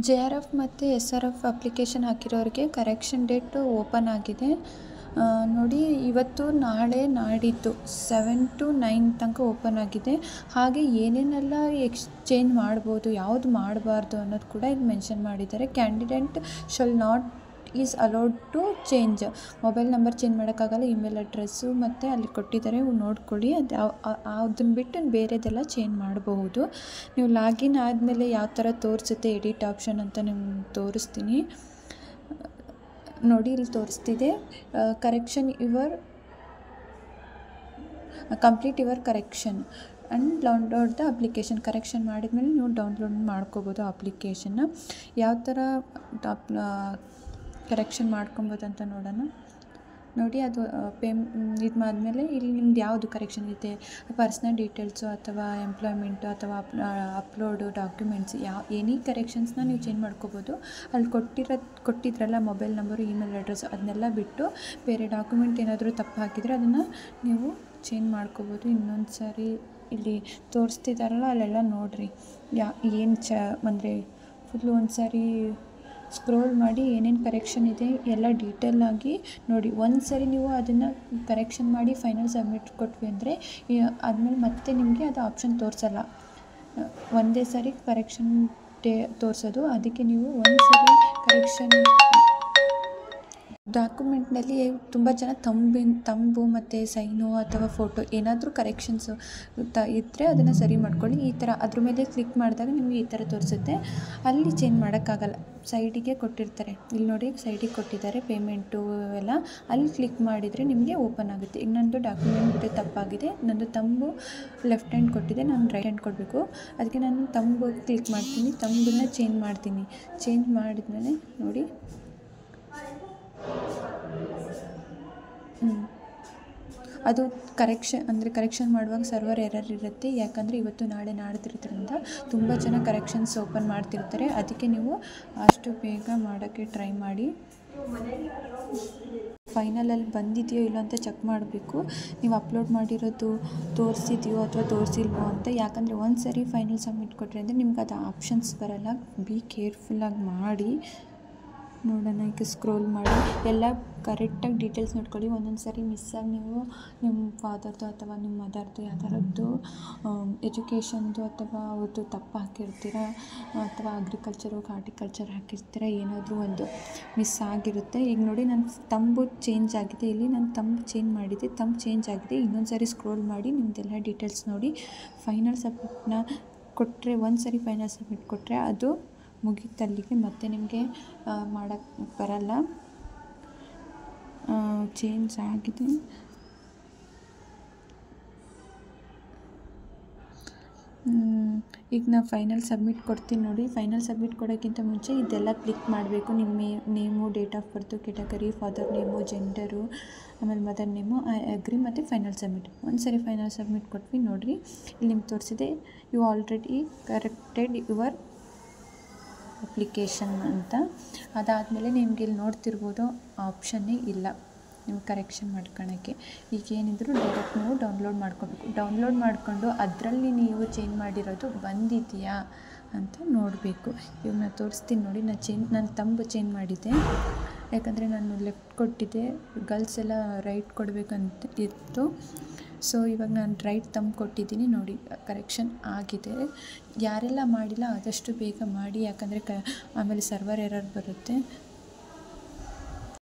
JRF ಮತ್ತು SRF application ಹಾಕಿರೋರಿಗೆ correction date open ಆಗಿದೆ. ನೋಡಿ, ಇವತ್ತು ನಾಳೆ ನಾಡಿದ್ದು 7 to 9 ತನಕ ಓಪನ್ ಆಗಿದೆ. ಹಾಗೆ ಏನೇನೆಲ್ಲ ಎಕ್ಸ್ಚೇಂಜ್ ಮಾಡ್ಬೋದು, ಯಾವುದು ಮಾಡಬಾರ್ದು ಅನ್ನೋದು ಕೂಡ ಇಲ್ಲಿ ಮೆನ್ಷನ್ ಮಾಡಿದ್ದಾರೆ. Candidate shall not is allowed to change. Mobile number change ಮಾಡೋಕ್ಕಾಗಲ್ಲ, ಇಮೇಲ್ ಅಡ್ರೆಸ್ಸು ಮತ್ತು ಅಲ್ಲಿ ಕೊಟ್ಟಿದ್ದಾರೆ, ನೋಡ್ಕೊಳ್ಳಿ. ಅದು ಅದನ್ನು ಬಿಟ್ಟು ಬೇರೆದೆಲ್ಲ ಚೇಂಜ್ ಮಾಡಬಹುದು. ನೀವು ಲಾಗಿನ್ ಆದಮೇಲೆ ಯಾವ ಥರ ತೋರಿಸುತ್ತೆ ಎಡಿಟ್ ಆಪ್ಷನ್ ಅಂತ ನಿಮ್ಗೆ ತೋರಿಸ್ತೀನಿ ನೋಡಿ. ಇಲ್ಲಿ ತೋರಿಸ್ತಿದೆ correction complete your correction and download the application. Correction ಮಾಡಿದ್ಮೇಲೆ ನೀವು ಡೌನ್ಲೋಡ್ ಮಾಡ್ಕೋಬೋದು ಅಪ್ಲಿಕೇಶನ್ನ. ಯಾವ ಥರ ಕರೆಕ್ಷನ್ ಮಾಡ್ಕೊಬೋದು ಅಂತ ನೋಡೋಣ. ನೋಡಿ, ಅದು ಇದು ಆದಮೇಲೆ ಇಲ್ಲಿ ನಿಮ್ದು ಯಾವುದು ಕರೆಕ್ಷನ್ ಇದೆ, ಪರ್ಸ್ನಲ್ ಡೀಟೇಲ್ಸು ಅಥವಾ ಎಂಪ್ಲಾಯ್ಮೆಂಟು ಅಥವಾ ಅಪ್ಲೋಡು ಡಾಕ್ಯುಮೆಂಟ್ಸ್, ಎನಿ ಕರೆಕ್ಷನ್ಸ್ನ ನೀವು ಚೇಂಜ್ ಮಾಡ್ಕೋಬೋದು. ಅಲ್ಲಿ ಕೊಟ್ಟಿದ್ರಲ್ಲ ಮೊಬೈಲ್ ನಂಬರು, ಇಮೇಲ್ ಅಡ್ರೆಸ್, ಅದನ್ನೆಲ್ಲ ಬಿಟ್ಟು ಬೇರೆ ಡಾಕ್ಯುಮೆಂಟ್ ಏನಾದರೂ ತಪ್ಪು ಹಾಕಿದರೆ ಅದನ್ನು ನೀವು ಚೇಂಜ್ ಮಾಡ್ಕೋಬೋದು. ಇನ್ನೊಂದು ಸಾರಿ ಇಲ್ಲಿ ತೋರಿಸ್ತಿದ್ದಾರಲ್ಲ ಅಲ್ಲೆಲ್ಲ ನೋಡಿರಿ ಏನು ಅಂದರೆ ಫುಲ್ಲು ಒಂದು ಸಾರಿ ಸ್ಕ್ರೋಲ್ ಮಾಡಿ ಏನೇನು ಕರೆಕ್ಷನ್ ಇದೆ ಎಲ್ಲ ಡೀಟೇಲಾಗಿ ನೋಡಿ. ಒಂದು ಸರಿ ನೀವು ಅದನ್ನು ಕರೆಕ್ಷನ್ ಮಾಡಿ ಫೈನಲ್ ಸಬ್ಮಿಟ್ ಕೊಟ್ವಿ ಅಂದರೆ ಆದಮೇಲೆ ಮತ್ತೆ ನಿಮಗೆ ಅದು ಆಪ್ಷನ್ ತೋರಿಸಲ್ಲ. ಒಂದೇ ಸಾರಿ ಕರೆಕ್ಷನ್ ತೋರಿಸೋದು. ಅದಕ್ಕೆ ನೀವು ಒಂದು ಸಾರಿ ಕರೆಕ್ಷನ್ ಡಾಕ್ಯುಮೆಂಟ್ನಲ್ಲಿ ತುಂಬ ಜನ ತಂಬು ಮತ್ತು ಸೈನು ಅಥವಾ ಫೋಟೋ ಏನಾದರೂ ಕರೆಕ್ಷನ್ಸು ಇದ್ದರೆ ಅದನ್ನು ಸರಿ ಮಾಡ್ಕೊಳ್ಳಿ. ಈ ಥರ ಅದ್ರ ಮೇಲೆ ಕ್ಲಿಕ್ ಮಾಡಿದಾಗ ನಿಮಗೆ ಈ ಥರ ತೋರಿಸುತ್ತೆ. ಅಲ್ಲಿ ಚೇಂಜ್ ಮಾಡೋಕ್ಕಾಗಲ್ಲ, ಸೈಡಿಗೆ ಕೊಟ್ಟಿರ್ತಾರೆ. ಇಲ್ಲಿ ನೋಡಿ, ಸೈಡಿಗೆ ಕೊಟ್ಟಿದ್ದಾರೆ ಪೇಮೆಂಟು ಎಲ್ಲ. ಅಲ್ಲಿ ಕ್ಲಿಕ್ ಮಾಡಿದರೆ ನಿಮಗೆ ಓಪನ್ ಆಗುತ್ತೆ. ಈಗ ನಂದು ಡಾಕ್ಯುಮೆಂಟ್ ತಪ್ಪಾಗಿದೆ, ನಂದು ತಂಬು ಲೆಫ್ಟ್ ಹ್ಯಾಂಡ್ ಕೊಟ್ಟಿದೆ, ನಾನು ರೈಟ್ ಹ್ಯಾಂಡ್ ಕೊಡಬೇಕು. ಅದಕ್ಕೆ ನಾನು ತಂಬು ಕ್ಲಿಕ್ ಮಾಡ್ತೀನಿ, ತಂಬನ್ನು ಚೇಂಜ್ ಮಾಡ್ತೀನಿ. ಚೇಂಜ್ ಮಾಡಿದ್ಮೇಲೆ ನೋಡಿ, ಅದು ಕರೆಕ್ಷನ್ ಮಾಡುವಾಗ ಸರ್ವರ್ ಎರರ್ ಇರುತ್ತೆ. ಯಾಕಂದರೆ ಇವತ್ತು ನಾಳೆ ನಾಡ್ದಿರೋದ್ರಿಂದ ತುಂಬ ಜನ ಕರೆಕ್ಷನ್ಸ್ ಓಪನ್ ಮಾಡ್ತಿರ್ತಾರೆ. ಅದಕ್ಕೆ ನೀವು ಅಷ್ಟು ಬೇಗ ಮಾಡೋಕ್ಕೆ ಟ್ರೈ ಮಾಡಿ. ಫೈನಲಲ್ಲಿ ಬಂದಿದೆಯೋ ಇಲ್ಲ ಅಂತ ಚೆಕ್ ಮಾಡಬೇಕು. ನೀವು ಅಪ್ಲೋಡ್ ಮಾಡಿರೋದು ತೋರಿಸಿದೆಯೋ ಅಥವಾ ತೋರಿಸಿಲ್ವೋ ಅಂತ. ಯಾಕಂದರೆ ಒಂದು ಸರಿ ಫೈನಲ್ ಸಬ್ಮಿಟ್ ಕೊಟ್ಟರೆ ಅಂದರೆ ನಿಮ್ಗೆ ಅದು ಆಪ್ಷನ್ಸ್ ಬರೋಲ್ಲ. ಬಿ ಕೇರ್ಫುಲ್ಲಾಗಿ ಮಾಡಿ ನೋಡೋಣ. ಈಗ ಸ್ಕ್ರೋಲ್ ಮಾಡಿ ಎಲ್ಲ ಕರೆಕ್ಟಾಗಿ ಡೀಟೇಲ್ಸ್ ನೋಡ್ಕೊಳ್ಳಿ. ಒಂದೊಂದು ಸಾರಿ ಮಿಸ್ಸಾಗಿ ನೀವು ನಿಮ್ಮ ಫಾದರ್ದು ಅಥವಾ ನಿಮ್ಮ ಮದರ್ದು ಯಾವ್ದಾರದ್ದು ಎಜುಕೇಷನ್ದು ಅಥವಾ ಅವ್ರದ್ದು ತಪ್ಪು ಹಾಕಿರ್ತೀರ, ಅಥವಾ ಅಗ್ರಿಕಲ್ಚರು ಹಾರ್ಟಿಕಲ್ಚರ್ ಹಾಕಿರ್ತೀರ, ಏನಾದರೂ ಒಂದು ಮಿಸ್ ಆಗಿರುತ್ತೆ. ಈಗ ನೋಡಿ, ನನ್ನ ತಂಬು ಚೇಂಜ್ ಆಗಿದೆ. ಇಲ್ಲಿ ನಾನು ತಂಬು ಚೇಂಜ್ ಮಾಡಿದ್ದೆ, ತಂಬು ಚೇಂಜ್ ಆಗಿದೆ. ಇನ್ನೊಂದು ಸಾರಿ ಸ್ಕ್ರೋಲ್ ಮಾಡಿ ನಿಮ್ಮದೆಲ್ಲ ಡೀಟೇಲ್ಸ್ ನೋಡಿ. ಫೈನಲ್ ಸಬ್ಮಿಟ್ನ ಕೊಟ್ಟರೆ, ಒಂದು ಸಾರಿ ಫೈನಲ್ ಸಬ್ಮಿಟ್ ಕೊಟ್ಟರೆ ಅದು ಮುಗೀತಲ್ಲಿಗೆ. ಮತ್ತೆ ನಿಮಗೆ ಮಾಡೋಕ್ಕೆ ಬರಲ್ಲ. ಚೇಂಜ್ ಆಗಿದೆ. ಈಗ ನಾನು ಫೈನಲ್ ಸಬ್ಮಿಟ್ ಕೊಡ್ತೀನಿ ನೋಡಿ. ಫೈನಲ್ ಸಬ್ಮಿಟ್ ಕೊಡೋಕ್ಕಿಂತ ಮುಂಚೆ ಇದೆಲ್ಲ ಕ್ಲಿಕ್ ಮಾಡಬೇಕು. ನಿಮ್ಮ name, date of birth, category, father name, gender, ಆಮೇಲೆ ಮದರ್ ನೇಮು, ಐ ಅಗ್ರಿ ಮತ್ತು ಫೈನಲ್ ಸಬ್ಮಿಟ್. ಒಂದು ಸರಿ ಫೈನಲ್ ಸಬ್ಮಿಟ್ ಕೊಟ್ವಿ ನೋಡಿರಿ. ಇಲ್ಲಿ ನಿಮ್ಗೆ ತೋರಿಸಿದೆ you already corrected your application ಅಂತ. ಅದಾದಮೇಲೆ ನಿಮ್ಗೆ ಇಲ್ಲಿ ನೋಡ್ತಿರ್ಬೋದು ಆಪ್ಷನ್ನೇ ಇಲ್ಲ ನೀವು ಕರೆಕ್ಷನ್ ಮಾಡ್ಕೊಳ್ಳೋಕ್ಕೆ. ಈಗ ಏನಿದ್ರು ಡೈರೆಕ್ಟ್ ನೀವು ಡೌನ್ಲೋಡ್ ಮಾಡ್ಕೋಬೇಕು. ಡೌನ್ಲೋಡ್ ಮಾಡಿಕೊಂಡು ಅದರಲ್ಲಿ ನೀವು ಚೇಂಜ್ ಮಾಡಿರೋದು ಬಂದಿದೆಯಾ ಅಂತ ನೋಡಬೇಕು. ಇವಾಗ ನಾನು ತೋರಿಸ್ತೀನಿ ನೋಡಿ. ನಾನು ತಂಬು ಚೇಂಜ್ ಮಾಡಿದ್ದೆ, ಯಾಕಂದರೆ ನಾನು ಲೆಫ್ಟ್ ಕೊಟ್ಟಿದ್ದೆ, ಗರ್ಲ್ಸ್ ಎಲ್ಲ ರೈಟ್ ಕೊಡಬೇಕಂತ ಇತ್ತು. ಸೊ ಇವಾಗ ನಾನು ರೈಟ್ ತಂಬು ಕೊಟ್ಟಿದ್ದೀನಿ ನೋಡಿ. ಕರೆಕ್ಷನ್ ಆಗಿದೆ. ಯಾರೆಲ್ಲ ಮಾಡಿಲ್ಲ ಆದಷ್ಟು ಬೇಗ ಮಾಡಿ, ಯಾಕಂದರೆ ಆಮೇಲೆ ಸರ್ವರ್ ಎರರ್ ಬರುತ್ತೆ.